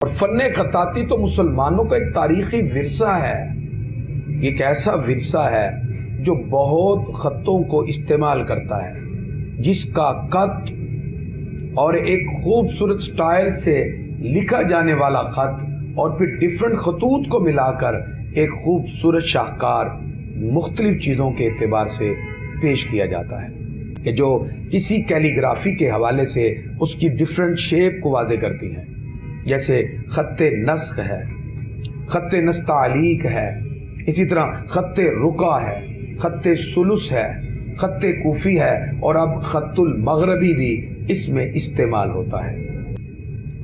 اور فن خطاطی تو مسلمانوں کا ایک تاریخی ورثہ ہے، ایک ایسا ورثہ ہے جو بہت خطوں کو استعمال کرتا ہے، جس کا خط اور ایک خوبصورت سٹائل سے لکھا جانے والا خط اور پھر ڈیفرنٹ خطوط کو ملا کر ایک خوبصورت شاہکار مختلف چیزوں کے اعتبار سے پیش کیا جاتا ہے، کہ جو کسی کیلیگرافی کے حوالے سے اس کی ڈیفرنٹ شیپ کو واضح کرتی ہیں، جیسے خط نسخ ہے، خط نستعلیق ہے، اسی طرح خط رقع ہے، خط ثلث ہے، خط کوفی ہے، اور اب خط المغربی بھی اس میں استعمال ہوتا ہے۔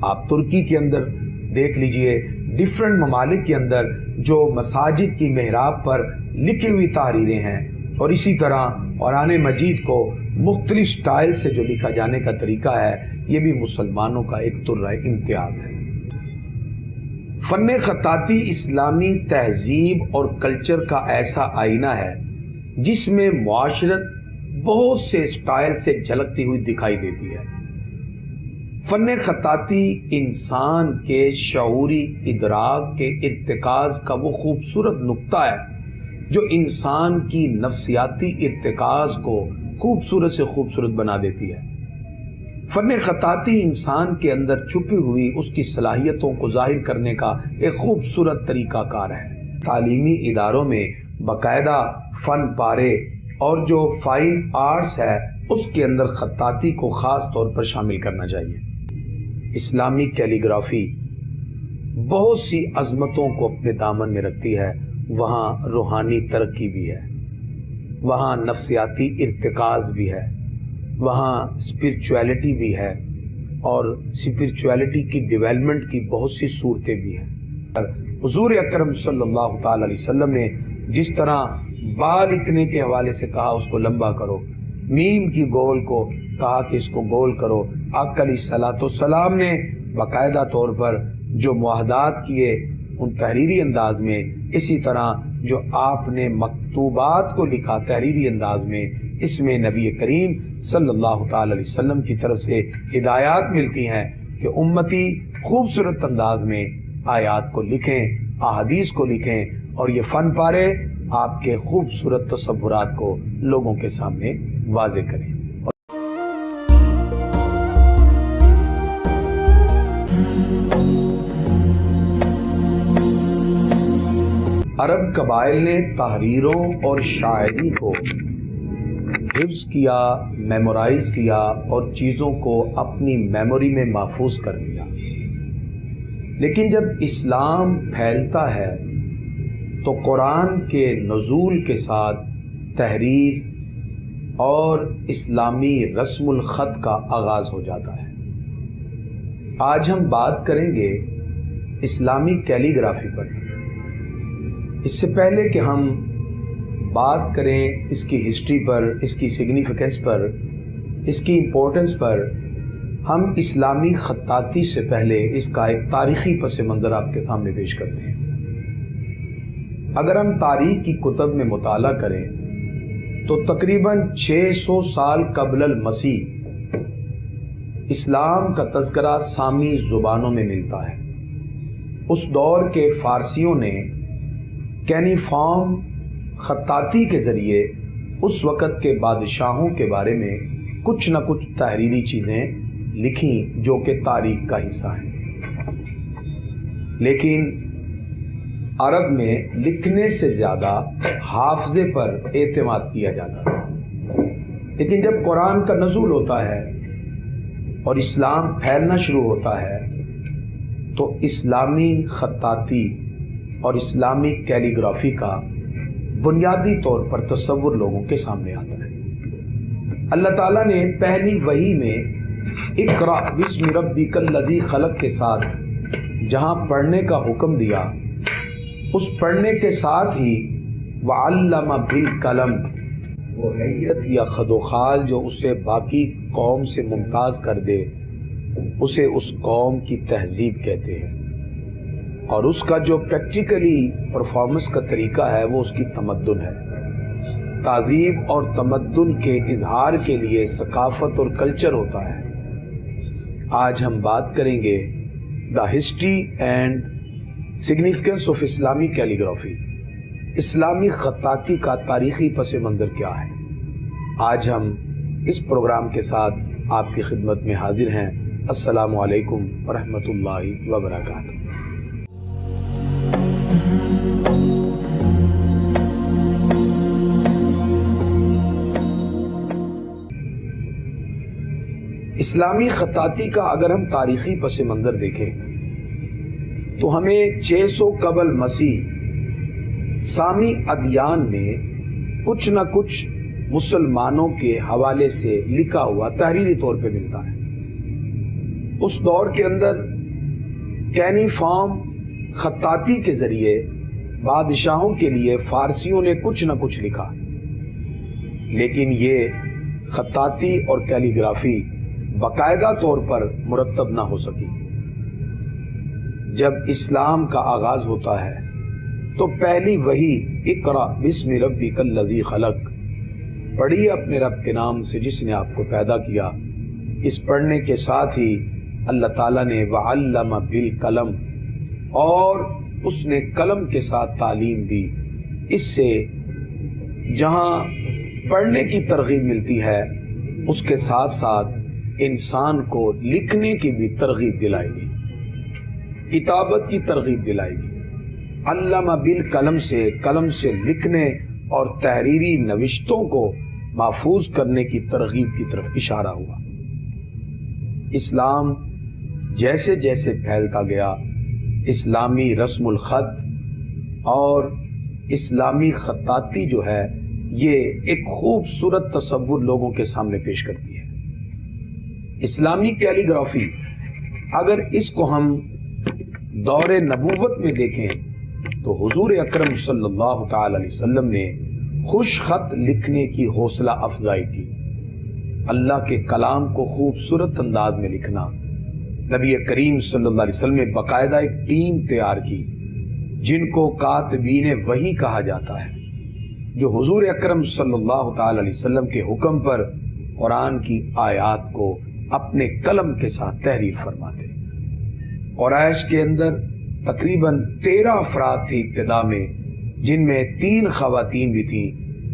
آپ ترکی کے اندر دیکھ لیجئے، ڈیفرنٹ ممالک کے اندر جو مساجد کی محراب پر لکھی ہوئی تحریریں ہیں، اور اسی طرح قرآن مجید کو مختلف سٹائل سے جو لکھا جانے کا طریقہ ہے، یہ بھی مسلمانوں کا ایک طرح امتیاز ہے۔ فن خطاطی اسلامی تہذیب اور کلچر کا ایسا آئینہ ہے جس میں معاشرت بہت سے سٹائل سے جھلکتی ہوئی دکھائی دیتی ہے۔ فن خطاطی انسان کے شعوری ادراک کے ارتکاز کا وہ خوبصورت نقطہ ہے جو انسان کی نفسیاتی ارتکاز کو خوبصورت سے خوبصورت بنا دیتی ہے۔ فن خطاطی انسان کے اندر چھپی ہوئی اس کی صلاحیتوں کو ظاہر کرنے کا ایک خوبصورت طریقہ کار ہے۔ تعلیمی اداروں میں باقاعدہ فن پارے اور جو فائن آرٹس ہے اس کے اندر خطاطی کو خاص طور پر شامل کرنا چاہیے۔ اسلامی کیلیگرافی بہت سی عظمتوں کو اپنے دامن میں رکھتی ہے، وہاں روحانی ترقی بھی ہے، وہاں نفسیاتی ارتکاز بھی ہے، وہاں اسپرچویلٹی بھی ہے، اور اسپرچویلٹی کی ڈیولپمنٹ کی بہت سی صورتیں بھی ہیں۔ حضور اکرم صلی اللہ تعالی علیہ وسلم نے جس طرح با لکھنے کے حوالے سے کہا اس کو لمبا کرو، میم کی گول کو کہا کہ اس کو گول کرو، آقا علیہ الصلوۃ والسلام نے باقاعدہ طور پر جو معاہدات کیے ان تحریری انداز میں، اسی طرح جو آپ نے مکتوبات کو لکھا تحریری انداز میں، اس میں نبی کریم صلی اللہ تعالی علیہ وسلم کی طرف سے ہدایات ملتی ہیں کہ امتی خوبصورت انداز میں آیات کو لکھیں، احادیث کو لکھیں، اور یہ فن پارے آپ کے خوبصورت تصورات کو لوگوں کے سامنے واضح کریں۔ عرب قبائل نے تحریروں اور شاعری کو حفظ کیا، میمورائز کیا، اور چیزوں کو اپنی میموری میں محفوظ کر لیا۔ لیکن جب اسلام پھیلتا ہے تو قرآن کے نزول کے ساتھ تحریر اور اسلامی رسم الخط کا آغاز ہو جاتا ہے۔ آج ہم بات کریں گے اسلامی کیلیگرافی پر۔ اس سے پہلے کہ ہم بات کریں اس کی ہسٹری پر، اس کی سگنیفیکنس پر، اس کی امپورٹنس پر، ہم اسلامی خطاطی سے پہلے اس کا ایک تاریخی پس منظر آپ کے سامنے پیش کرتے ہیں۔ اگر ہم تاریخ کی کتب میں مطالعہ کریں تو تقریباً 600 سال قبل المسیح اسلام کا تذکرہ سامی زبانوں میں ملتا ہے۔ اس دور کے فارسیوں نے کینیفارم خطاطی کے ذریعے اس وقت کے بادشاہوں کے بارے میں کچھ نہ کچھ تحریری چیزیں لکھیں جو کہ تاریخ کا حصہ ہیں۔ لیکن عرب میں لکھنے سے زیادہ حافظے پر اعتماد کیا جاتا ہے۔ لیکن جب قرآن کا نزول ہوتا ہے اور اسلام پھیلنا شروع ہوتا ہے تو اسلامی خطاطی اور اسلامی کیلیگرافی کا بنیادی طور پر تصور لوگوں کے سامنے آتا ہے۔ اللہ تعالیٰ نے پہلی وحی میں اقرأ بسم ربک الذی خلق کے ساتھ جہاں پڑھنے کا حکم دیا، اس پڑھنے کے ساتھ ہی وعلم بالقلم، وہ حیت یا خد و خال جو اسے باقی قوم سے ممتاز کر دے، اسے اس قوم کی تہذیب کہتے ہیں، اور اس کا جو پریکٹیکلی پرفارمنس کا طریقہ ہے وہ اس کی تمدن ہے۔ تہذیب اور تمدن کے اظہار کے لیے ثقافت اور کلچر ہوتا ہے۔ آج ہم بات کریں گے the history and significance of اسلامی کیلیگرافی، اسلامی خطاطی کا تاریخی پس منظر کیا ہے، آج ہم اس پروگرام کے ساتھ آپ کی خدمت میں حاضر ہیں۔ السلام علیکم ورحمۃ اللہ وبرکاتہ۔ اسلامی خطاطی کا اگر ہم تاریخی پس منظر دیکھیں تو ہمیں 600 قبل مسیح سامی ادیان میں کچھ نہ کچھ مسلمانوں کے حوالے سے لکھا ہوا تحریری طور پہ ملتا ہے۔ اس دور کے اندر کینی فارم خطاطی کے ذریعے بادشاہوں کے لیے فارسیوں نے کچھ نہ کچھ لکھا، لیکن یہ خطاطی اور کیلیگرافی باقاعدہ طور پر مرتب نہ ہو سکی۔ جب اسلام کا آغاز ہوتا ہے تو پہلی وحی اقرا بسم ربک الذی خلق، پڑھیے اپنے رب کے نام سے جس نے آپ کو پیدا کیا۔ اس پڑھنے کے ساتھ ہی اللہ تعالیٰ نے وعلم بالقلم، اور اس نے قلم کے ساتھ تعلیم دی۔ اس سے جہاں پڑھنے کی ترغیب ملتی ہے اس کے ساتھ ساتھ انسان کو لکھنے کی بھی ترغیب دلائی گئی، کتابت کی ترغیب دلائی گئی۔ علم بالقلم سے قلم سے لکھنے اور تحریری نوشتوں کو محفوظ کرنے کی ترغیب کی طرف اشارہ ہوا۔ اسلام جیسے جیسے پھیلتا گیا، اسلامی رسم الخط اور اسلامی خطاطی جو ہے یہ ایک خوبصورت تصور لوگوں کے سامنے پیش کرتی ہے۔ اسلامی کیلیگرافی اگر اس کو ہم دور نبوت میں دیکھیں تو حضور اکرم صلی اللہ تعالی علیہ وسلم نے خوش خط لکھنے کی حوصلہ افزائی کی۔ اللہ کے کلام کو خوبصورت انداز میں لکھنا، نبی کریم صلی اللہ علیہ وسلم نے باقاعدہ ایک ٹیم تیار کی جن کو کاتبین وحی کہا جاتا ہے، جو حضور اکرم صلی اللہ تعالی علیہ وسلم کے حکم پر قرآن کی آیات کو اپنے قلم کے ساتھ تحریر فرماتے۔ قریش کے اندر تقریباً 13 افراد تھے ابتدا میں، جن میں 3 خواتین بھی تھیں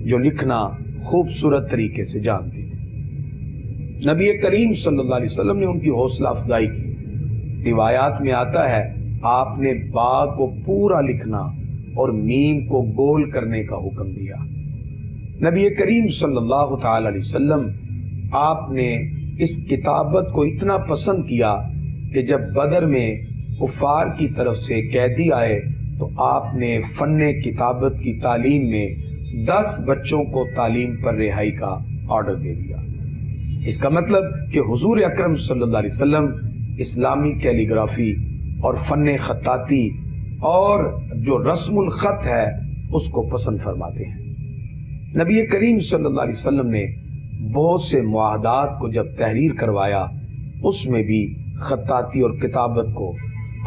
جو لکھنا خوبصورت طریقے سے جانتی تھی۔ نبی کریم صلی اللہ علیہ وسلم نے ان کی حوصلہ افزائی کی۔ روایات میں آتا ہے آپ نے با کو پورا لکھنا اور میم کو گول کرنے کا حکم دیا۔ نبی کریم صلی اللہ تعالی علیہ وسلم آپ نے اس کتابت کو اتنا پسند کیا کہ جب بدر میں کفار کی طرف سے قیدی آئے تو آپ نے فن کتابت کی تعلیم میں 10 بچوں کو تعلیم پر رہائی کا آرڈر دے دیا۔ اس کا مطلب کہ حضور اکرم صلی اللہ علیہ وسلم اسلامی کیلیگرافی اور فن خطاطی اور جو رسم الخط ہے اس کو پسند فرماتے ہیں۔ نبی کریم صلی اللہ علیہ وسلم نے بہت سے معاہدات کو جب تحریر کروایا اس میں بھی خطاطی اور کتابت کو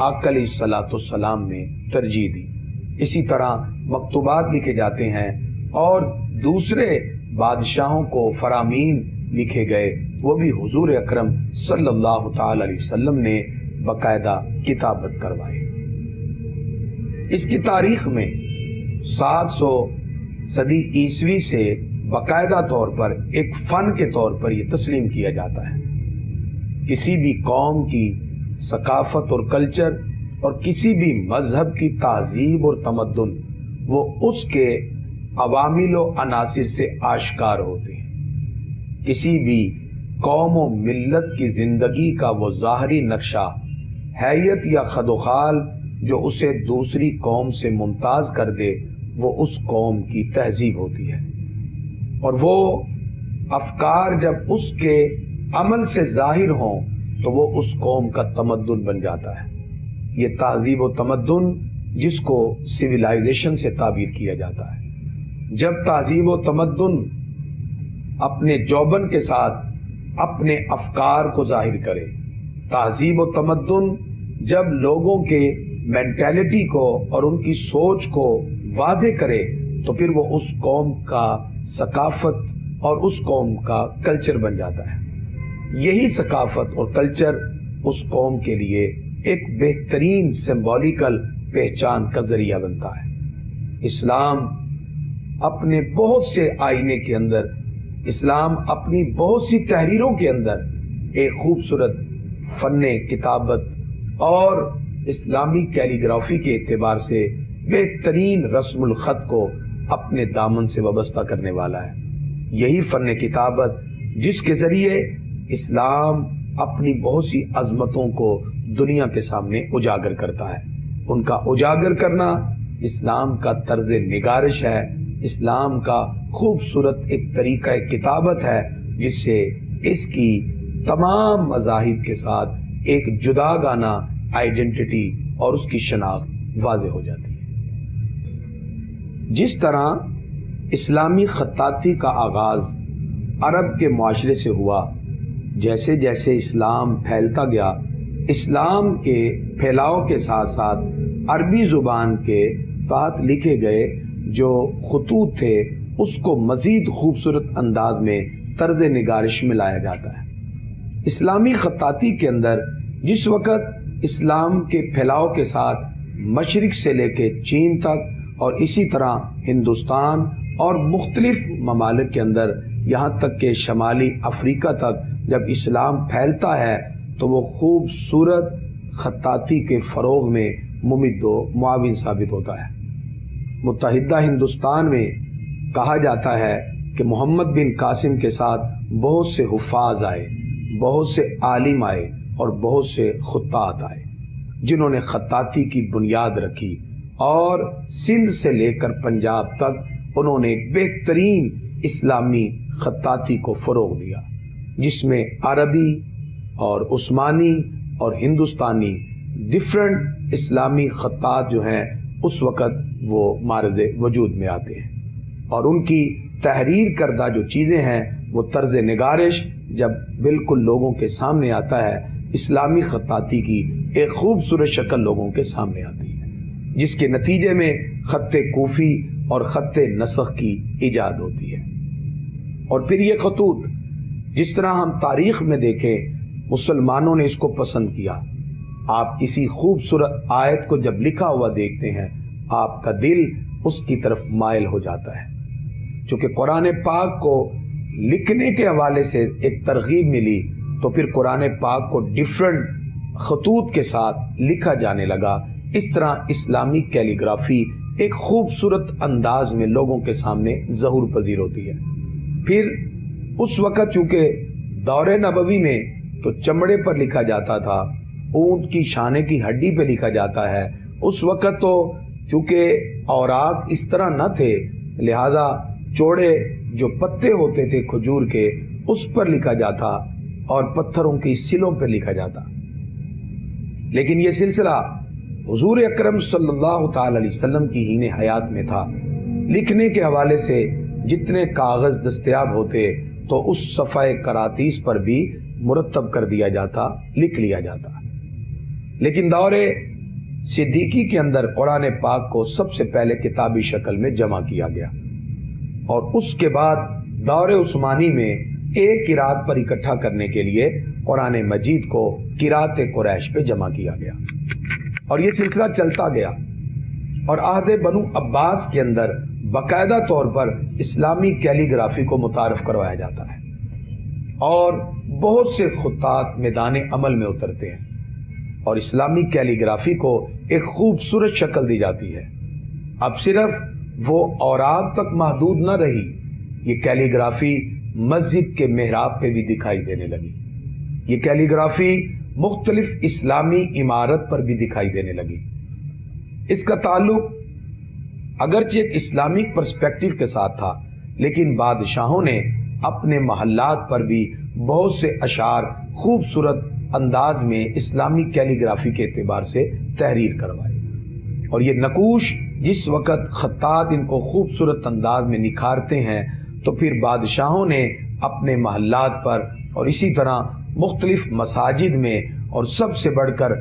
آقا علیہ الصلوۃ والسلام نے ترجیح دی۔ اسی طرح مکتوبات لکھے جاتے ہیں اور دوسرے بادشاہوں کو فرامین لکھے گئے، وہ بھی حضور اکرم صلی اللہ تعالی علیہ وسلم نے باقاعدہ کتابت کروائی۔ اس کی تاریخ میں 700 صدی عیسوی سے باقاعدہ طور پر ایک فن کے طور پر یہ تسلیم کیا جاتا ہے۔ کسی بھی قوم کی ثقافت اور کلچر اور کسی بھی مذہب کی تہذیب اور تمدن وہ اس کے عوامل و عناصر سے آشکار ہوتے ہیں۔ کسی بھی قوم و ملت کی زندگی کا وہ ظاہری نقشہ، حیت یا خد و خال جو اسے دوسری قوم سے ممتاز کر دے، وہ اس قوم کی تہذیب ہوتی ہے، اور وہ افکار جب اس کے عمل سے ظاہر ہوں تو وہ اس قوم کا تمدن بن جاتا ہے۔ یہ تہذیب و تمدن جس کو سویلائزیشن سے تعبیر کیا جاتا ہے۔ جب تہذیب و تمدن اپنے جوبن کے ساتھ اپنے افکار کو ظاہر کرے، تہذیب و تمدن جب لوگوں کے مینٹیلٹی کو اور ان کی سوچ کو واضح کرے تو پھر وہ اس قوم کا ثقافت اور اس قوم کا کلچر بن جاتا ہے۔ یہی ثقافت اور کلچر اس قوم کے لیے ایک بہترین سمبولیکل پہچان کا ذریعہ بنتا ہے۔ اسلام اپنے بہت سے آئینے کے اندر، اسلام اپنی بہت سی تحریروں کے اندر ایک خوبصورت فن کتابت اور اسلامی کیلیگرافی کے اعتبار سے بہترین رسم الخط کو اپنے دامن سے وابستہ کرنے والا ہے۔ یہی فن کتابت جس کے ذریعے اسلام اپنی بہت سی عظمتوں کو دنیا کے سامنے اجاگر کرتا ہے۔ ان کا اجاگر کرنا اسلام کا طرز نگارش ہے، اسلام کا خوبصورت ایک طریقہ کتابت ہے، جس سے اس کی تمام مذاہب کے ساتھ ایک جداگانہ آئیڈینٹی اور اس کی شناخت واضح ہو جاتی ہے۔ جس طرح اسلامی خطاطی کا آغاز عرب کے معاشرے سے ہوا، جیسے جیسے اسلام پھیلتا گیا، اسلام کے پھیلاؤ کے ساتھ ساتھ عربی زبان کے تحت لکھے گئے جو خطوط تھے اس کو مزید خوبصورت انداز میں طرز نگارش میں لایا جاتا ہے۔ اسلامی خطاطی کے اندر جس وقت اسلام کے پھیلاؤ کے ساتھ مشرق سے لے کے چین تک اور اسی طرح ہندوستان اور مختلف ممالک کے اندر یہاں تک کہ شمالی افریقہ تک جب اسلام پھیلتا ہے تو وہ خوبصورت خطاطی کے فروغ میں ممد و معاون ثابت ہوتا ہے۔ متحدہ ہندوستان میں کہا جاتا ہے کہ محمد بن قاسم کے ساتھ بہت سے حفاظ آئے، بہت سے عالم آئے اور بہت سے خطاط آئے، جنہوں نے خطاطی کی بنیاد رکھی، اور سندھ سے لے کر پنجاب تک انہوں نے ایک بہترین اسلامی خطاطی کو فروغ دیا، جس میں عربی اور عثمانی اور ہندوستانی ڈفرنٹ اسلامی خطاط جو ہیں اس وقت وہ معرض وجود میں آتے ہیں، اور ان کی تحریر کردہ جو چیزیں ہیں وہ طرز نگارش جب بالکل لوگوں کے سامنے آتا ہے، اسلامی خطاطی کی ایک خوبصورت شکل لوگوں کے سامنے آتی ہے، جس کے نتیجے میں خط کوفی اور خط نسخ کی ایجاد ہوتی ہے۔ اور پھر یہ خطوط جس طرح ہم تاریخ میں دیکھیں مسلمانوں نے اس کو پسند کیا۔ آپ کسی خوبصورت آیت کو جب لکھا ہوا دیکھتے ہیں آپ کا دل اس کی طرف مائل ہو جاتا ہے، چونکہ قرآن پاک کو لکھنے کے حوالے سے ایک ترغیب ملی تو پھر قرآن پاک کو ڈیفرنٹ خطوط کے ساتھ لکھا جانے لگا۔ اس طرح اسلامی کیلیگرافی ایک خوبصورت انداز میں لوگوں کے سامنے ظہور پذیر ہوتی ہے۔ پھر اس وقت چونکہ دور نبوی میں تو چمڑے پر لکھا جاتا تھا، اونٹ کی شانے کی ہڈی پہ لکھا جاتا ہے، اس وقت تو چونکہ اوراق اس طرح نہ تھے، لہذا چوڑے جو پتے ہوتے تھے کھجور کے اس پر لکھا جاتا اور پتھروں کی سلوں پر لکھا جاتا۔ لیکن یہ سلسلہ حضور اکرم صلی اللہ تعالی علیہ وسلم کی ہین حیات میں تھا۔ لکھنے کے حوالے سے جتنے کاغذ دستیاب ہوتے تو اس صفحہ کراتیس پر بھی مرتب کر دیا جاتا، لکھ لیا جاتا۔ لیکن دور صدیقی کے اندر قرآن پاک کو سب سے پہلے کتابی شکل میں جمع کیا گیا، اور اس کے بعد دور عثمانی میں ایک قرات پر اکٹھا کرنے کے لیے قرآن مجید کو قرات قریش پہ جمع کیا گیا، اور یہ سلسلہ چلتا گیا، اور عہد بنو عباس کے اندر باقاعدہ طور پر اسلامی کیلیگرافی کو متعارف کروایا جاتا ہے، اور بہت سے خطاط میدان عمل میں اترتے ہیں اور اسلامی کیلیگرافی کو ایک خوبصورت شکل دی جاتی ہے۔ اب صرف وہ اوراق تک محدود نہ رہی، یہ کیلیگرافی مسجد کے محراب پہ بھی دکھائی دینے لگی، یہ کیلیگرافی مختلف اسلامی عمارت پر بھی دکھائی دینے لگی۔ اس کا تعلق اگرچہ ایک اسلامک پرسپیکٹو کے ساتھ تھا، لیکن بادشاہوں نے اپنے محلات پر بھی بہت سے اشعار خوبصورت انداز میں اسلامی کیلیگرافی کے اعتبار سے تحریر کروائے، اور یہ نقوش جس وقت خطاط ان کو خوبصورت انداز میں نکھارتے ہیں تو پھر بادشاہوں نے اپنے محلات پر اور اسی طرح مختلف مساجد میں، اور سب سے بڑھ کر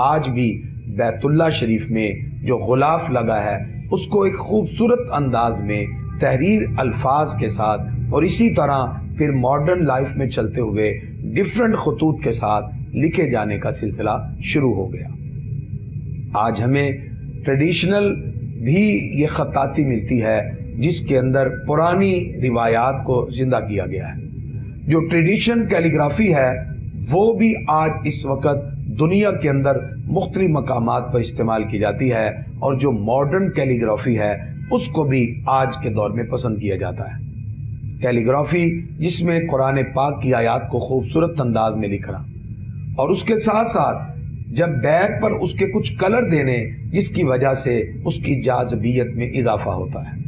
آج بھی بیت اللہ شریف میں جو غلاف لگا ہے اس کو ایک خوبصورت انداز میں تحریر الفاظ کے ساتھ، اور اسی طرح پھر ماڈرن لائف میں چلتے ہوئے ڈیفرنٹ خطوط کے ساتھ لکھے جانے کا سلسلہ شروع ہو گیا۔ آج ہمیں ٹریڈیشنل بھی یہ خطاطی ملتی ہے جس کے اندر پرانی روایات کو زندہ کیا گیا ہے۔ جو ٹریڈیشن کیلیگرافی ہے وہ بھی آج اس وقت دنیا کے اندر مختلف مقامات پر استعمال کی جاتی ہے، اور جو ماڈرن کیلیگرافی ہے اس کو بھی آج کے دور میں پسند کیا جاتا ہے۔ کیلیگرافی جس میں قرآن پاک کی آیات کو خوبصورت انداز میں لکھنا، اور اس کے ساتھ ساتھ جب بیک پر اس کے کچھ کلر دینے جس کی وجہ سے اس کی جاذبیت میں اضافہ ہوتا ہے۔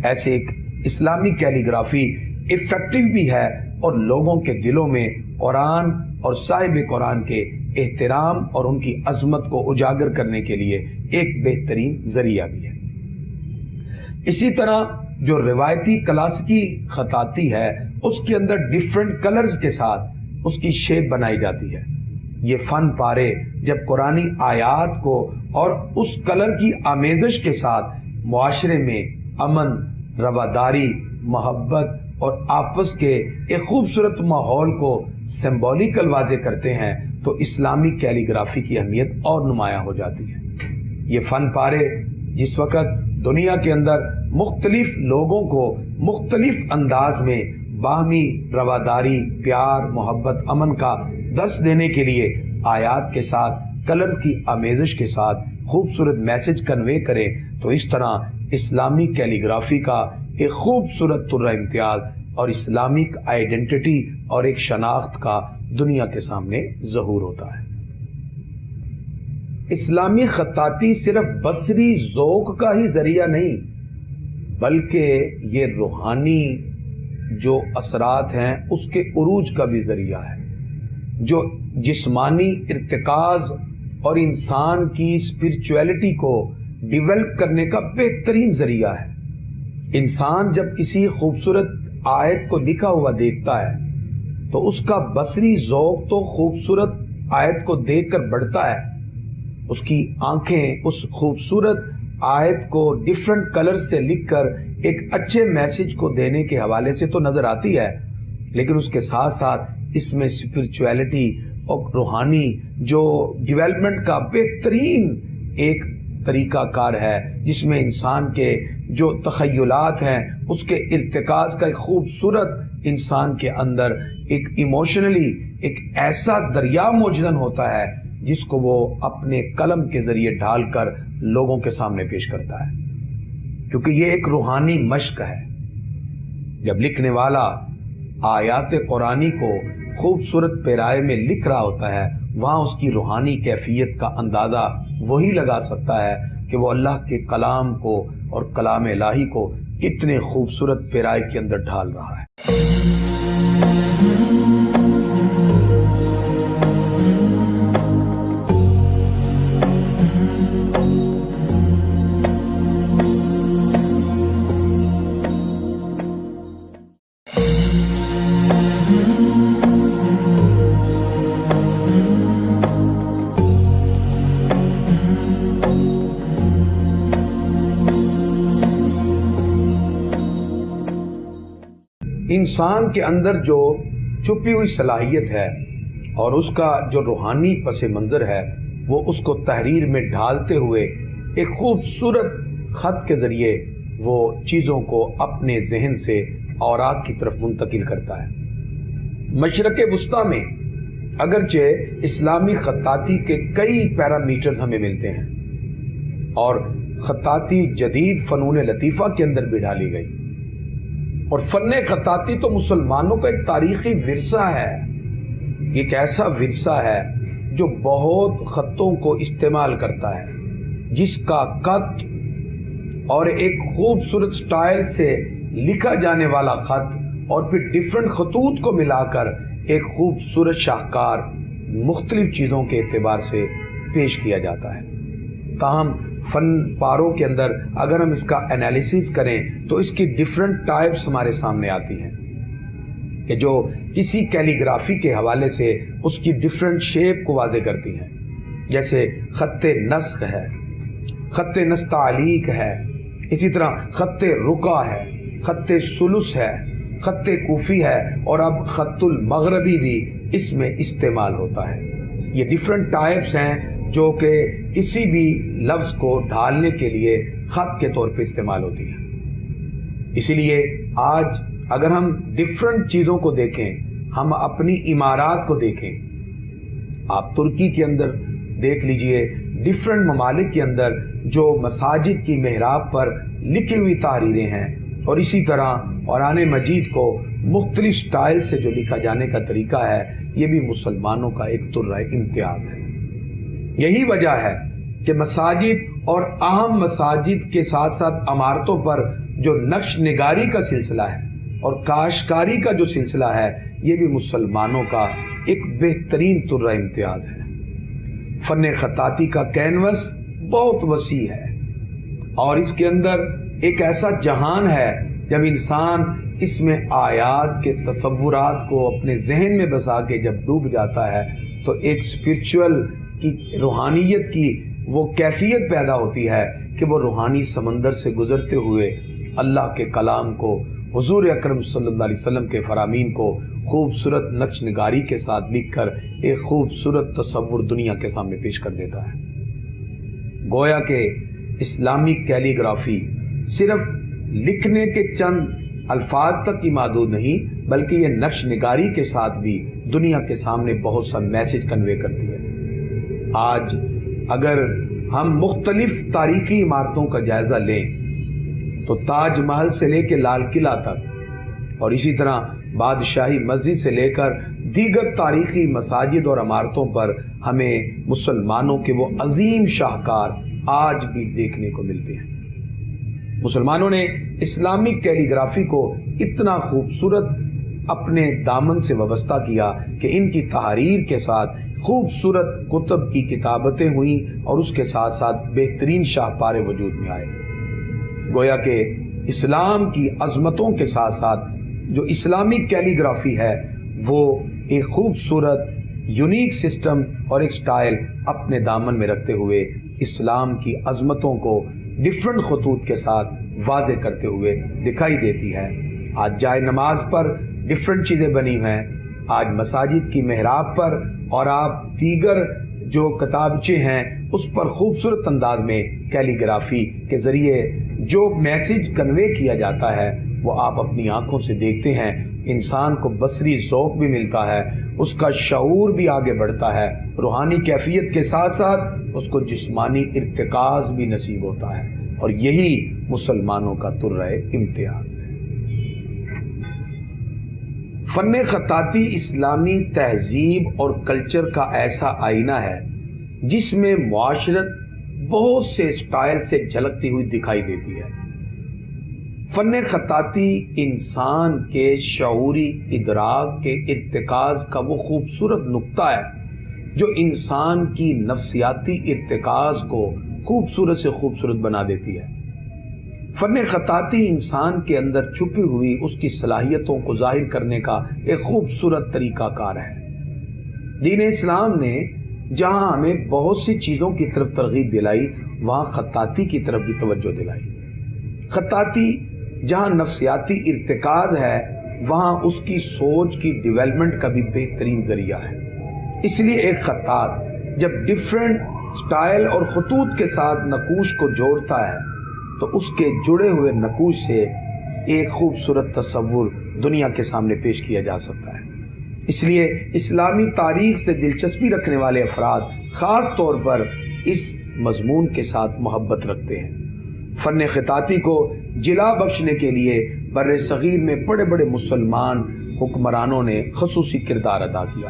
ایسے ایک اسلامی کیلیگرافی افیکٹو بھی ہے اور لوگوں کے دلوں میں قرآن اور صاحب قرآن کے احترام اور ان کی عظمت کو اجاگر کرنے کے لیے ایک بہترین ذریعہ بھی ہے۔ اسی طرح جو روایتی کلاسیکی خطاطی ہے اس کے اندر ڈیفرنٹ کلرز کے ساتھ اس کی شیپ بنائی جاتی ہے۔ یہ فن پارے جب قرآنی آیات کو اور اس کلر کی آمیزش کے ساتھ معاشرے میں امن، رواداری، محبت اور آپس کے ایک خوبصورت ماحول کو سمبولیکل واضح کرتے ہیں تو اسلامی کیلیگرافی کی اہمیت اور نمایاں ہو جاتی ہے۔ یہ فن پارے جس وقت دنیا کے اندر مختلف لوگوں کو مختلف انداز میں باہمی رواداری، پیار، محبت، امن کا درس دینے کے لیے آیات کے ساتھ کلر کی آمیزش کے ساتھ خوبصورت میسج کنوے کریں، تو اس طرح اسلامی کیلیگرافی کا ایک خوبصورت طرح امتیاز اور اسلامک آئیڈینٹی اور ایک شناخت کا دنیا کے سامنے ظہور ہوتا ہے۔ اسلامی خطاطی صرف بصری ذوق کا ہی ذریعہ نہیں، بلکہ یہ روحانی جو اثرات ہیں اس کے عروج کا بھی ذریعہ ہے، جو جسمانی ارتکاز اور انسان کی اسپرچویلٹی کو ڈیولپ کرنے کا بہترین ذریعہ ہے۔ انسان جب کسی خوبصورت آیت کو لکھا ہوا دیکھتا ہے تو اس کا بصری ذوق تو خوبصورت آیت کو دیکھ کر بڑھتا ہے، اس کی آنکھیں اس خوبصورت آیت کو ڈیفرنٹ کلر سے لکھ کر ایک اچھے میسج کو دینے کے حوالے سے تو نظر آتی ہے، لیکن اس کے ساتھ ساتھ اس میں اسپرچویلٹی اور روحانی جو ڈیولپمنٹ کا بہترین ایک طریقہ کار ہے، جس میں انسان کے جو تخیلات ہیں اس کے ارتکاز کا ایک خوبصورت انسان کے اندر ایک ایموشنلی ایک ایسا دریا موجودن ہوتا ہے جس کو وہ اپنے قلم کے ذریعے ڈھال کر لوگوں کے سامنے پیش کرتا ہے، کیونکہ یہ ایک روحانی مشق ہے۔ جب لکھنے والا آیات قرآنی کو خوبصورت پیرائے میں لکھ رہا ہوتا ہے، وہاں اس کی روحانی کیفیت کا اندازہ وہی لگا سکتا ہے کہ وہ اللہ کے کلام کو اور کلام الہی کو کتنے خوبصورت پیرائے کے اندر ڈھال رہا ہے۔ انسان کے اندر جو چھپی ہوئی صلاحیت ہے اور اس کا جو روحانی پس منظر ہے وہ اس کو تحریر میں ڈھالتے ہوئے ایک خوبصورت خط کے ذریعے وہ چیزوں کو اپنے ذہن سے اوراق کی طرف منتقل کرتا ہے۔ مشرق وسطیٰ میں اگرچہ اسلامی خطاطی کے کئی پیرامیٹرز ہمیں ملتے ہیں اور خطاطی جدید فنون لطیفہ کے اندر بھی ڈالی گئی، اور فن خطاطی تو مسلمانوں کا ایک تاریخی ورثہ ہے۔ یہ ایک ایسا ورثہ ہے جو بہت خطوں کو استعمال کرتا ہے، جس کا خط اور ایک خوبصورت سٹائل سے لکھا جانے والا خط اور پھر ڈیفرنٹ خطوط کو ملا کر ایک خوبصورت شاہکار مختلف چیزوں کے اعتبار سے پیش کیا جاتا ہے۔ تاہم فن پاروں کے اندر اگر ہم اس کا انالیسس کریں تو اس کی ڈیفرنٹ ٹائپس ہمارے سامنے آتی ہیں کہ جو کسی کیلیگرافی کے حوالے سے اس کی ڈیفرنٹ شیپ کو واضح کرتی ہیں، جیسے خط نسخ ہے، خط نستعلیق ہے، اسی طرح خط رقع ہے، خط ثلث ہے، خط کوفی ہے، اور اب خط المغربی بھی اس میں استعمال ہوتا ہے۔ یہ ڈفرنٹ ٹائپس ہیں جو کہ کسی بھی لفظ کو ڈھالنے کے لیے خط کے طور پہ استعمال ہوتی ہیں. اسی لیے آج اگر ہم ڈفرنٹ چیزوں کو دیکھیں، ہم اپنی عمارات کو دیکھیں، آپ ترکی کے اندر دیکھ لیجئے، ڈفرنٹ ممالک کے اندر جو مساجد کی محراب پر لکھی ہوئی تحریریں ہیں، اور اسی طرح قرآن مجید کو مختلف سٹائل سے جو لکھا جانے کا طریقہ ہے، یہ بھی مسلمانوں کا ایک طرح امتیاز ہے. یہی وجہ ہے کہ مساجد اور اہم مساجد کے ساتھ ساتھ عمارتوں پر جو نقش نگاری کا سلسلہ ہے اور کاشتکاری کا جو سلسلہ ہے، یہ بھی مسلمانوں کا ایک بہترین طرح امتیاز ہے. فن خطاطی کا کینوس بہت وسیع ہے اور اس کے اندر ایک ایسا جہان ہے، جب انسان اس میں آیات کے تصورات کو اپنے ذہن میں بسا کے جب ڈوب جاتا ہے تو ایک اسپرچول کی، روحانیت کی وہ کیفیت پیدا ہوتی ہے کہ وہ روحانی سمندر سے گزرتے ہوئے اللہ کے کلام کو، حضور اکرم صلی اللہ علیہ وسلم کے فرامین کو خوبصورت نقش نگاری کے ساتھ لکھ کر ایک خوبصورت تصور دنیا کے سامنے پیش کر دیتا ہے. گویا کہ اسلامی کیلی گرافی صرف لکھنے کے چند الفاظ تک ہی محدود نہیں، بلکہ یہ نقش نگاری کے ساتھ بھی دنیا کے سامنے بہت سا میسج کنوے کرتی ہے. آج اگر ہم مختلف تاریخی عمارتوں کا جائزہ لیں تو تاج محل سے لے کے لال قلعہ تک، اور اسی طرح بادشاہی مسجد سے لے کر دیگر تاریخی مساجد اور عمارتوں پر ہمیں مسلمانوں کے وہ عظیم شاہکار آج بھی دیکھنے کو ملتے ہیں. مسلمانوں نے اسلامی کیلی گرافی کو اتنا خوبصورت اپنے دامن سے وابستہ کیا کہ ان کی تحریر کے ساتھ خوبصورت کتب کی کتابتیں ہوئیں اور اس کے ساتھ ساتھ بہترین شاہکار وجود میں آئے. گویا کہ اسلام کی عظمتوں کے ساتھ ساتھ جو اسلامی کیلی گرافی ہے وہ ایک خوبصورت یونیک سسٹم اور ایک سٹائل اپنے دامن میں رکھتے ہوئے اسلام کی عظمتوں کو ڈفرنٹ خطوط کے ساتھ واضح کرتے ہوئے دکھائی دیتی ہے. آج جائے نماز پر ڈفرنٹ چیزیں بنی ہیں، آج مساجد کی محراب پر اور آپ دیگر جو کتابچے ہیں اس پر خوبصورت انداز میں کیلی گرافی کے ذریعے جو میسج کنوے کیا جاتا ہے وہ آپ اپنی آنکھوں سے دیکھتے ہیں. انسان کو بصری ذوق بھی ملتا ہے، اس کا شعور بھی آگے بڑھتا ہے، روحانی کیفیت کے ساتھ ساتھ اس کو جسمانی ارتکاز بھی نصیب ہوتا ہے، اور یہی مسلمانوں کا طرح امتیاز ہے. فن خطاطی اسلامی تہذیب اور کلچر کا ایسا آئینہ ہے جس میں معاشرت بہت سے سٹائل سے جھلکتی ہوئی دکھائی دیتی ہے. فن خطاطی انسان کے شعوری ادراک کے ارتکاز کا وہ خوبصورت نقطہ ہے جو انسان کی نفسیاتی ارتکاز کو خوبصورت سے خوبصورت بنا دیتی ہے. فن خطاطی انسان کے اندر چھپی ہوئی اس کی صلاحیتوں کو ظاہر کرنے کا ایک خوبصورت طریقہ کار ہے. دین اسلام نے جہاں ہمیں بہت سی چیزوں کی طرف ترغیب دلائی، وہاں خطاطی کی طرف بھی توجہ دلائی. خطاطی جہاں نفسیاتی ارتکاز ہے، وہاں اس کی سوچ کی ڈیولپمنٹ کا بھی بہترین ذریعہ ہے. اس لیے ایک خطاط جب ڈیفرنٹ سٹائل اور خطوط کے ساتھ نقوش کو جوڑتا ہے تو اس کے جڑے ہوئے نقوش سے ایک خوبصورت تصور دنیا کے سامنے پیش کیا جا سکتا ہے. اس لیے اسلامی تاریخ سے دلچسپی رکھنے والے افراد خاص طور پر اس مضمون کے ساتھ محبت رکھتے ہیں. فن خطاطی کو جلا بخشنے کے لیے بر صغیر میں بڑے بڑے مسلمان حکمرانوں نے خصوصی کردار ادا کیا.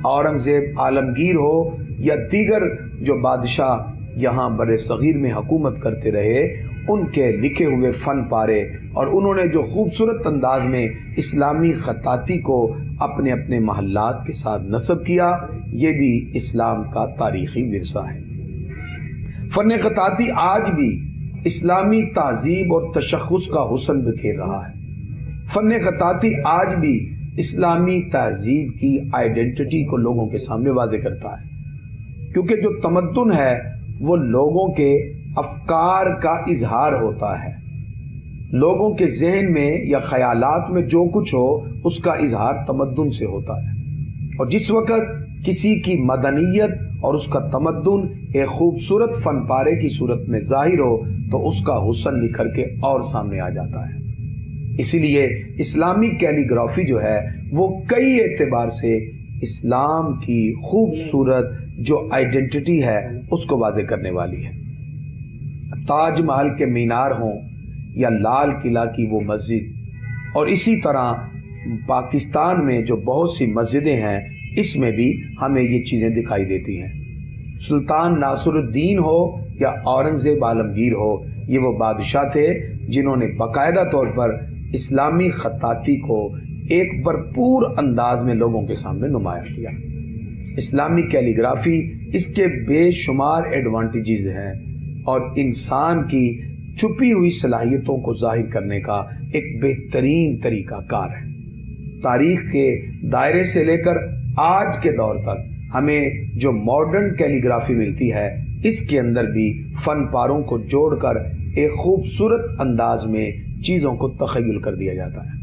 اورنگزیب عالمگیر ہو یا دیگر جو بادشاہ یہاں بر صغیر میں حکومت کرتے رہے، ان کے لکھے ہوئے فن پارے اور انہوں نے جو خوبصورت انداز میں اسلامی خطاطی کو اپنے اپنے محلات کے ساتھ نسب کیا، یہ بھی اسلام کا تاریخی ورثہ ہے. فن خطاطی آج بھی اسلامی تہذیب اور تشخص کا حسن بکھیر رہا ہے. فن خطاطی آج بھی اسلامی تہذیب کی آئیڈینٹی کو لوگوں کے سامنے واضح کرتا ہے، کیونکہ جو تمدن ہے وہ لوگوں کے افکار کا اظہار ہوتا ہے. لوگوں کے ذہن میں یا خیالات میں جو کچھ ہو اس کا اظہار تمدن سے ہوتا ہے. اور جس وقت کسی کی مدنیت اور اس کا تمدن ایک خوبصورت فن پارے کی صورت میں ظاہر ہو تو اس کا حسن نکھر کے اور سامنے آ جاتا ہے۔ اسی لیے اسلامی کیلیگرافی جو ہے وہ کئی اعتبار سے اسلام کی خوبصورت جو آئیڈینٹی ہے اس کو واضح کرنے والی ہے۔ تاج محل کے مینار ہوں یا لال قلعہ کی وہ مسجد، اور اسی طرح پاکستان میں جو بہت سی مسجدیں ہیں اس میں بھی ہمیں یہ چیزیں دکھائی دیتی ہیں۔ سلطان ناصر الدین ہو یا اورنگزیب عالمگیر ہو، یہ وہ بادشاہ تھے جنہوں نے باقاعدہ طور پر اسلامی خطاطی کو ایک بھرپور انداز میں لوگوں کے سامنے نمایاں کیا۔ اسلامی کیلیگرافی اس کے بے شمار ایڈوانٹیجز ہیں اور انسان کی چھپی ہوئی صلاحیتوں کو ظاہر کرنے کا ایک بہترین طریقہ کار ہے۔ تاریخ کے دائرے سے لے کر آج کے دور تک ہمیں جو ماڈرن کیلیگرافی ملتی ہے اس کے اندر بھی فن پاروں کو جوڑ کر ایک خوبصورت انداز میں چیزوں کو تخیل کر دیا جاتا ہے۔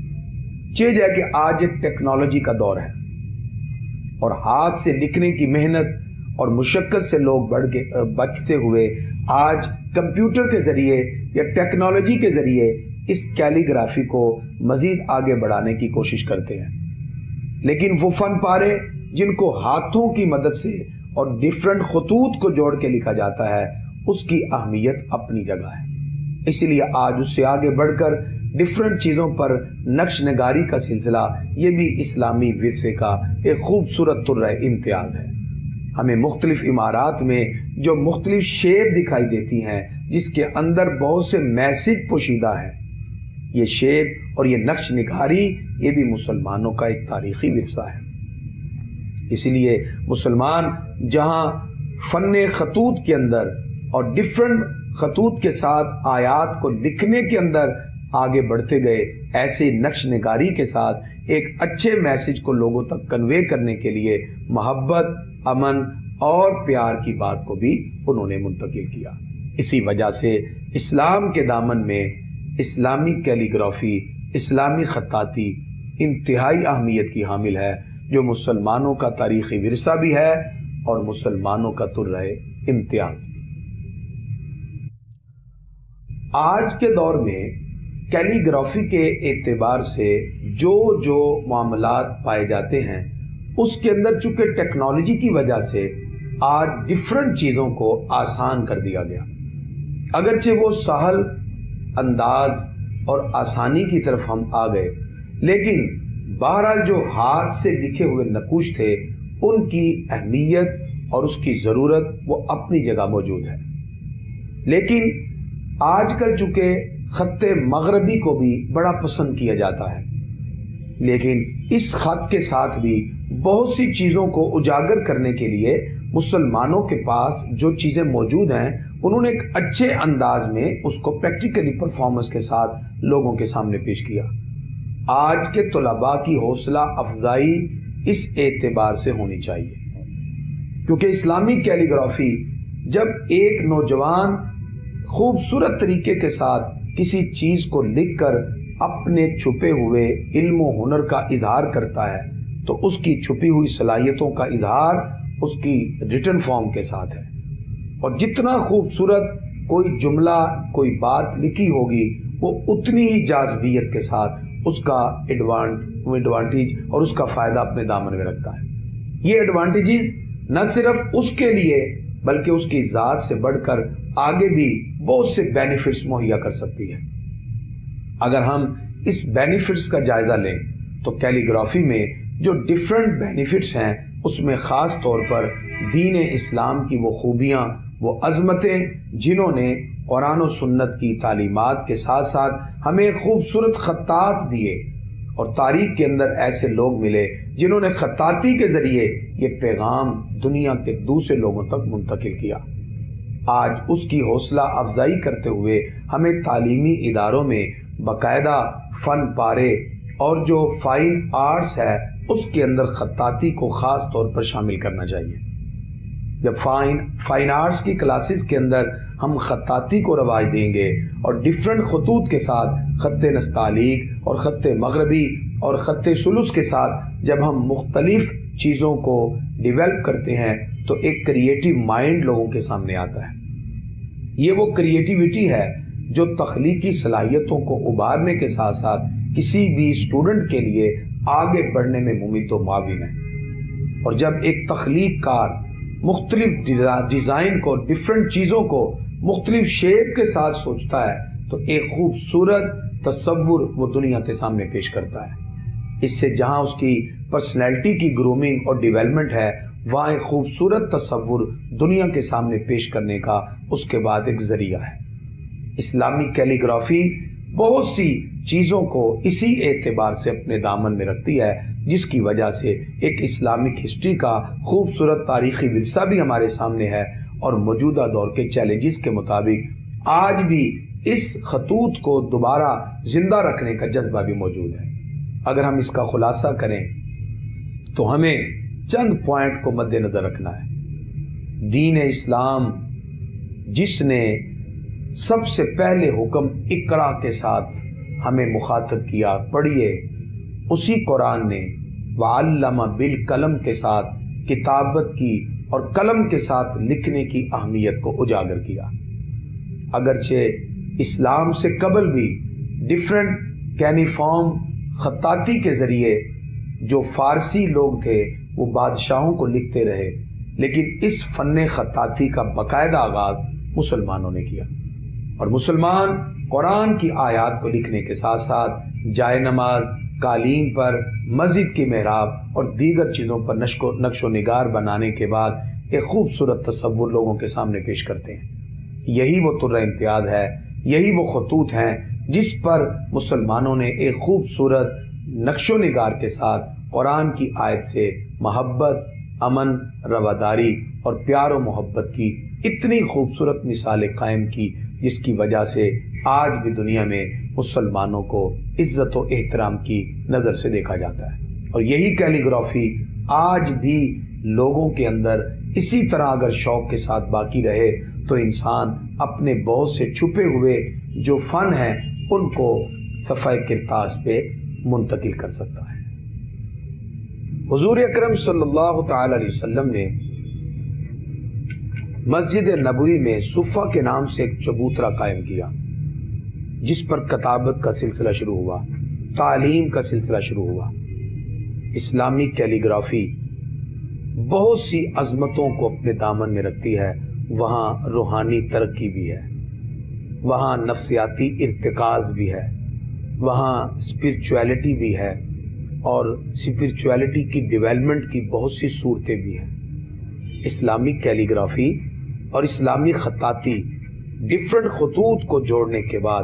چیز ہے کہ آج ایک ٹیکنالوجی کا دور ہے اور ہاتھ سے لکھنے کی محنت اور مشقت سے لوگ بچتے ہوئے آج کمپیوٹر کے ذریعے یا ٹیکنالوجی کے ذریعے اس کیلیگرافی کو مزید آگے بڑھانے کی کوشش کرتے ہیں، لیکن وہ فن پارے جن کو ہاتھوں کی مدد سے اور ڈیفرنٹ خطوط کو جوڑ کے لکھا جاتا ہے اس کی اہمیت اپنی جگہ ہے۔ اسی لیے آج اس سے آگے بڑھ کر ڈیفرنٹ چیزوں پر نقش نگاری کا سلسلہ یہ بھی اسلامی ورثے کا ایک خوبصورت طرح امتیاز ہے۔ ہمیں مختلف عمارات میں جو مختلف شیپ دکھائی دیتی ہیں جس کے اندر بہت سے میسج پوشیدہ ہیں، یہ شیپ اور یہ نقش نگاری یہ بھی مسلمانوں کا ایک تاریخی ورثہ ہے۔ اسی لیے مسلمان جہاں فن خطوط کے اندر اور ڈیفرنٹ خطوط کے ساتھ آیات کو لکھنے کے اندر آگے بڑھتے گئے، ایسے نقش نگاری کے ساتھ ایک اچھے میسج کو لوگوں تک کنوے کرنے کے لیے محبت، امن اور پیار کی بات کو بھی انہوں نے منتقل کیا۔ اسی وجہ سے اسلام کے دامن میں اسلامی کیلیگرافی، اسلامی خطاطی انتہائی اہمیت کی حامل ہے، جو مسلمانوں کا تاریخی ورثہ بھی ہے اور مسلمانوں کا طرح امتیاز بھی۔ آج کے دور میں کیلیگرافی کے اعتبار سے جو معاملات پائے جاتے ہیں اس کے اندر چونکہ ٹیکنالوجی کی وجہ سے آج ڈیفرنٹ چیزوں کو آسان کر دیا گیا، اگرچہ وہ سہل انداز اور آسانی کی طرف ہم آ گئے، لیکن بہرحال جو ہاتھ سے لکھے ہوئے نقوش تھے ان کی اہمیت اور اس کی ضرورت وہ اپنی جگہ موجود ہے۔ لیکن آج کل چونکہ خط مغربی کو بھی بڑا پسند کیا جاتا ہے، لیکن اس خط کے ساتھ بھی بہت سی چیزوں کو اجاگر کرنے کے لیے مسلمانوں کے پاس جو چیزیں موجود ہیں انہوں نے ایک اچھے انداز میں اس کو پریکٹیکلی پرفارمنس کے ساتھ لوگوں کے سامنے پیش کیا۔ آج کے طلباء کی حوصلہ افزائی اس اعتبار سے ہونی چاہیے کیونکہ اسلامی کیلیگرافی جب ایک نوجوان خوبصورت طریقے کے ساتھ کسی چیز کو لکھ کر اپنے چھپے ہوئے علم و ہنر کا اظہار کرتا ہے تو اس کی چھپی ہوئی صلاحیتوں کا اظہار اس کی ریٹن فارم کے ساتھ ہے، اور جتنا خوبصورت کوئی جملہ کوئی بات لکھی ہوگی وہ اتنی ہی جاذبیت کے ساتھ اس کا ایڈوانٹیج اور اس کا فائدہ اپنے دامن میں رکھتا ہے۔ یہ ایڈوانٹیجز نہ صرف اس کے لیے بلکہ اس کی ذات سے بڑھ کر آگے بھی بہت سے بینیفٹس مہیا کر سکتی ہے۔ اگر ہم اس بینیفٹس کا جائزہ لیں تو کیلیگرافی میں جو ڈیفرنٹ بینیفٹس ہیں اس میں خاص طور پر دین اسلام کی وہ خوبیاں، وہ عظمتیں جنہوں نے قرآن و سنت کی تعلیمات کے ساتھ ساتھ ہمیں خوبصورت خطاط دیے، اور تاریخ کے اندر ایسے لوگ ملے جنہوں نے خطاطی کے ذریعے یہ پیغام دنیا کے دوسرے لوگوں تک منتقل کیا۔ آج اس کی حوصلہ افزائی کرتے ہوئے ہمیں تعلیمی اداروں میں باقاعدہ فن پارے اور جو فائن آرٹس ہے اس کے اندر خطاطی کو خاص طور پر شامل کرنا چاہیے۔ جب فائن آرٹس کی کلاسز کے اندر ہم خطاطی کو رواج دیں گے اور ڈیفرنٹ خطوط کے ساتھ خط نستعلیق اور خط مغربی اور خط ثلث کے ساتھ جب ہم مختلف چیزوں کو ڈیولپ کرتے ہیں تو ایک کریٹیو مائنڈ لوگوں کے سامنے آتا ہے. یہ وہ کریٹیوٹی ہے جو تخلیقی صلاحیتوں کو ابھارنے کے ساتھ ساتھ کسی بھی اسٹوڈنٹ کے لیے آگے بڑھنے میں ممید و معاون ہے. اور جب ایک تخلیق کار مختلف ڈیزائن کو، ڈفرینٹ چیزوں کو مختلف شیپ کے ساتھ سوچتا ہے تو ایک خوبصورت تصور وہ دنیا کے سامنے پیش کرتا ہے. اس سے جہاں اس کی پرسنالٹی کی گرومنگ اور ڈیولپمنٹ ہے، وہاں ایک خوبصورت تصور دنیا کے سامنے پیش کرنے کا اس کے بعد ایک ذریعہ ہے. اسلامی کیلیگرافی بہت سی چیزوں کو اسی اعتبار سے اپنے دامن میں رکھتی ہے، جس کی وجہ سے ایک اسلامک ہسٹری کا خوبصورت تاریخی ورثہ بھی ہمارے سامنے ہے، اور موجودہ دور کے چیلنجز کے مطابق آج بھی اس خطوط کو دوبارہ زندہ رکھنے کا جذبہ بھی موجود ہے. اگر ہم اس کا خلاصہ کریں تو ہمیں چند پوائنٹ کو مد نظر رکھنا ہے. دین اسلام جس نے سب سے پہلے حکم اقرا کے ساتھ ہمیں مخاطب کیا، پڑھیے، اسی قرآن نے وعلم بالقلم کے ساتھ کتابت کی اور قلم کے ساتھ لکھنے کی اہمیت کو اجاگر کیا. اگرچہ اسلام سے قبل بھی ڈیفرنٹ کینیفارم خطاطی کے ذریعے جو فارسی لوگ تھے وہ بادشاہوں کو لکھتے رہے، لیکن اس فن خطاطی کا باقاعدہ آغاز مسلمانوں نے کیا. اور مسلمان قرآن کی آیات کو لکھنے کے ساتھ ساتھ جائے نماز، قالین پر، مسجد کی محراب اور دیگر چیزوں پر نقش و نگار بنانے کے بعد ایک خوبصورت تصور لوگوں کے سامنے پیش کرتے ہیں. یہی وہ طرح امتیاز ہے، یہی وہ خطوط ہیں جس پر مسلمانوں نے ایک خوبصورت نقش و نگار کے ساتھ قرآن کی آیت سے محبت، امن، رواداری اور پیار و محبت کی اتنی خوبصورت مثالیں قائم کی، جس کی وجہ سے آج بھی دنیا میں مسلمانوں کو عزت و احترام کی نظر سے دیکھا جاتا ہے. اور یہی کیلیگرافی آج بھی لوگوں کے اندر اسی طرح اگر شوق کے ساتھ باقی رہے تو انسان اپنے بہت سے چھپے ہوئے جو فن ہیں ان کو صفحہ کرتاس پہ منتقل کر سکتا ہے. حضور اکرم صلی اللہ تعالی علیہ وسلم نے مسجد نبوی میں صفہ کے نام سے ایک چبوترا قائم کیا، جس پر کتابت کا سلسلہ شروع ہوا، تعلیم کا سلسلہ شروع ہوا. اسلامی کیلیگرافی بہت سی عظمتوں کو اپنے دامن میں رکھتی ہے. وہاں روحانی ترقی بھی ہے، وہاں نفسیاتی ارتکاز بھی ہے، وہاں اسپرچویلٹی بھی ہے، اور اسپرچویلٹی کی ڈیولپمنٹ کی بہت سی صورتیں بھی ہیں. اسلامی کیلیگرافی اور اسلامی خطاطی ڈفرینٹ خطوط کو جوڑنے کے بعد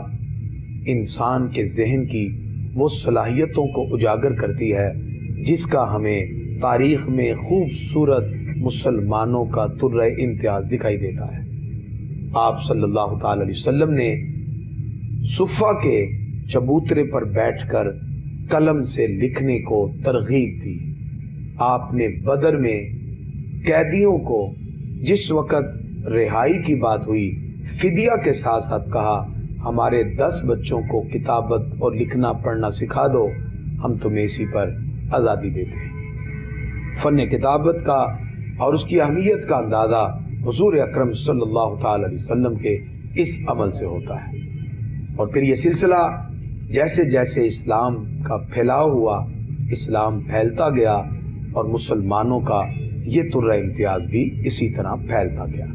انسان کے ذہن کی وہ صلاحیتوں کو اجاگر کرتی ہے جس کا ہمیں تاریخ میں خوبصورت مسلمانوں کا طرہ امتیاز دکھائی دیتا ہے. آپ صلی اللہ تعالی علیہ وسلم نے صفہ کے چبوترے پر بیٹھ کر قلم سے لکھنے کو ترغیب دی. آپ نے بدر میں قیدیوں کو جس وقت رہائی کی بات ہوئی فدیہ کے ساتھ ساتھ کہا، ہمارے 10 بچوں کو کتابت اور لکھنا پڑھنا سکھا دو، ہم تمہیں اسی پر آزادی دیتے ہیں. فن کتابت کا اور اس کی اہمیت کا اندازہ حضور اکرم صلی اللہ تعالی علیہ وسلم کے اس عمل سے ہوتا ہے. اور پھر یہ سلسلہ جیسے جیسے اسلام کا پھیلاؤ ہوا، اسلام پھیلتا گیا اور مسلمانوں کا یہ طرہ امتیاز بھی اسی طرح پھیلتا گیا.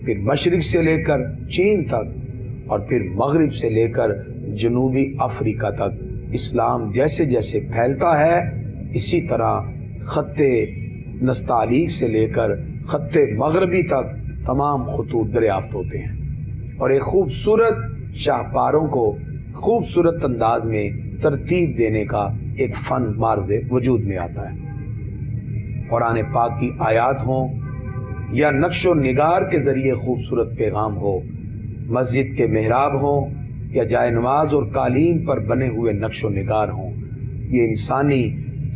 پھر مشرق سے لے کر چین تک اور پھر مغرب سے لے کر جنوبی افریقہ تک اسلام جیسے جیسے پھیلتا ہے، اسی طرح خط نستعلیق سے لے کر خط مغربی تک تمام خطوط دریافت ہوتے ہیں، اور ایک خوبصورت شاہپاروں کو خوبصورت انداز میں ترتیب دینے کا ایک فن مارز وجود میں آتا ہے. قرآن پاک کی آیات ہوں یا نقش و نگار کے ذریعے خوبصورت پیغام ہو، مسجد کے محراب ہوں یا جائے نماز اور قالین پر بنے ہوئے نقش و نگار ہوں، یہ انسانی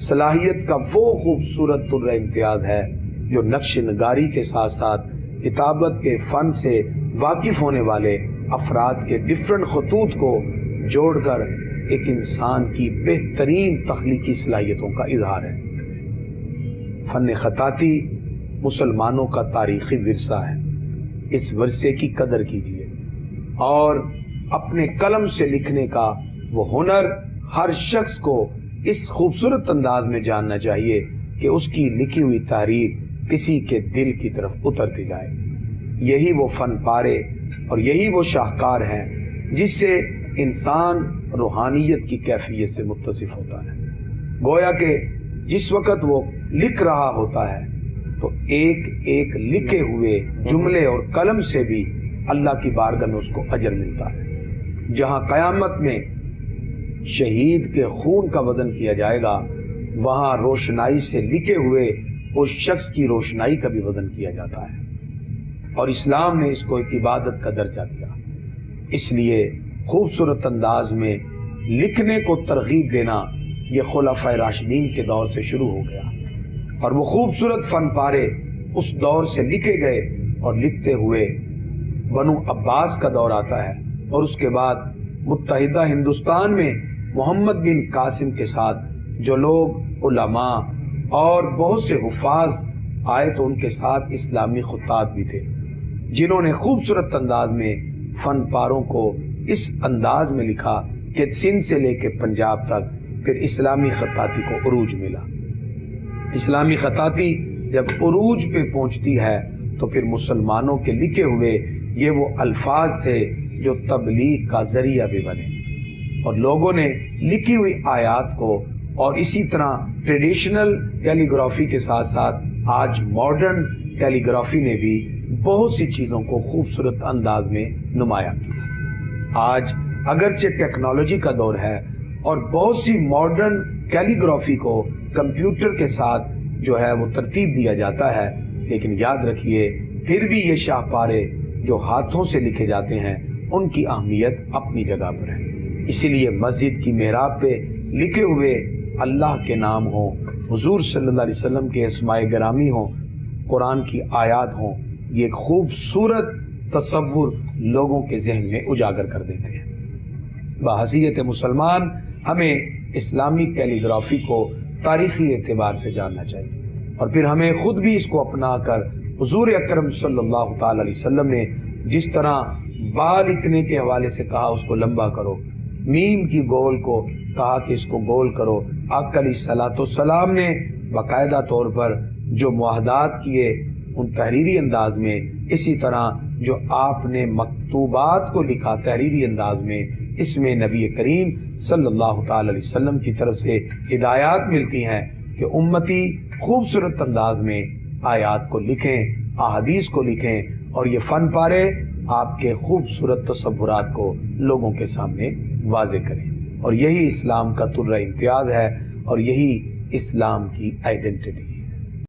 صلاحیت کا وہ خوبصورت طرہ امتیاز ہے جو نقش نگاری کے ساتھ ساتھ کتابت کے فن سے واقف ہونے والے افراد کے ڈفرینٹ خطوط کو جوڑ کر ایک انسان کی بہترین تخلیقی صلاحیتوں کا اظہار ہے. فن خطاطی مسلمانوں کا تاریخی ورثہ ہے، اس ورثے کی قدر کیجیے، اور اپنے قلم سے لکھنے کا وہ ہنر ہر شخص کو اس خوبصورت انداز میں جاننا چاہیے کہ اس کی لکھی ہوئی تحریر کسی کے دل کی طرف اترتی جائے۔ یہی وہ فن پارے اور یہی وہ شاہکار ہیں جس سے انسان روحانیت کی کیفیت سے متصف ہوتا ہے۔ گویا کہ جس وقت وہ لکھ رہا ہوتا ہے تو ایک ایک لکھے ہوئے جملے اور قلم سے بھی اللہ کی بارگاہ میں اس کو اجر ملتا ہے۔ جہاں قیامت میں شہید کے خون کا وزن کیا جائے گا، وہاں روشنائی سے لکھے ہوئے اس شخص کی روشنائی کا بھی وزن کیا جاتا ہے، اور اسلام نے اس کو ایک عبادت کا درجہ دیا۔ اس لیے خوبصورت انداز میں لکھنے کو ترغیب دینا یہ خلفائے راشدین کے دور سے شروع ہو گیا، اور وہ خوبصورت فن پارے اس دور سے لکھے گئے، اور لکھتے ہوئے بنو عباس کا دور آتا ہے، اور اس کے بعد متحدہ ہندوستان میں محمد بن قاسم کے ساتھ جو لوگ علماء اور بہت سے حفاظ آئے تو ان کے ساتھ اسلامی خطاط بھی تھے، جنہوں نے خوبصورت انداز میں فن پاروں کو اس انداز میں لکھا کہ سندھ سے لے کے پنجاب تک پھر اسلامی خطاطی کو عروج ملا۔ اسلامی خطاطی جب عروج پہ پہنچتی ہے تو پھر مسلمانوں کے لکھے ہوئے یہ وہ الفاظ تھے جو تبلیغ کا ذریعہ بھی بنے، اور لوگوں نے لکھی ہوئی آیات کو، اور اسی طرح ٹریڈیشنل کیلیگرافی کے ساتھ ساتھ آج ماڈرن کیلیگرافی نے بھی بہت سی چیزوں کو خوبصورت انداز میں نمایاں کیا۔ آج اگرچہ ٹیکنالوجی کا دور ہے اور بہت سی ماڈرن کیلیگرافی کو کمپیوٹر کے ساتھ جو ہے وہ ترتیب دیا جاتا ہے، لیکن یاد رکھیے پھر بھی یہ شاہکارے جو ہاتھوں سے لکھے جاتے ہیں ان کی اہمیت اپنی جگہ پر ہے۔ اسی لیے مسجد کی محراب پہ لکھے ہوئے اللہ کے نام ہوں، حضور صلی اللہ علیہ وسلم کے اسماء گرامی ہوں، قرآن کی آیات ہوں، یہ ایک خوبصورت تصور لوگوں کے ذہن میں اجاگر کر دیتے ہیں۔ بحیثیت مسلمان ہمیں اسلامی کیلیگرافی کو تاریخی اعتبار سے جاننا چاہیے، اور پھر ہمیں خود بھی اس کو اپنا کر حضور اکرم صلی اللہ تعالی علیہ وسلم نے جس طرح با لکھنے کے حوالے سے کہا اس کو لمبا کرو، میم کی گول کو کہا کہ اس کو گول کرو، آقا علیہ الصلوۃ والسلام نے باقاعدہ طور پر جو معاہدات کیے ان تحریری انداز میں، اسی طرح جو آپ نے مکتوبات کو لکھا تحریری انداز میں، اس میں نبی کریم صلی اللہ تعالی علیہ وسلم کی طرف سے ہدایات ملتی ہیں کہ امتی خوبصورت انداز میں آیات کو لکھیں، احادیث کو لکھیں، اور یہ فن پارے آپ کے خوبصورت تصورات کو لوگوں کے سامنے واضح کریں، اور یہی اسلام کا طرز امتیاز ہے، اور یہی اسلام کی آئیڈینٹی ہے۔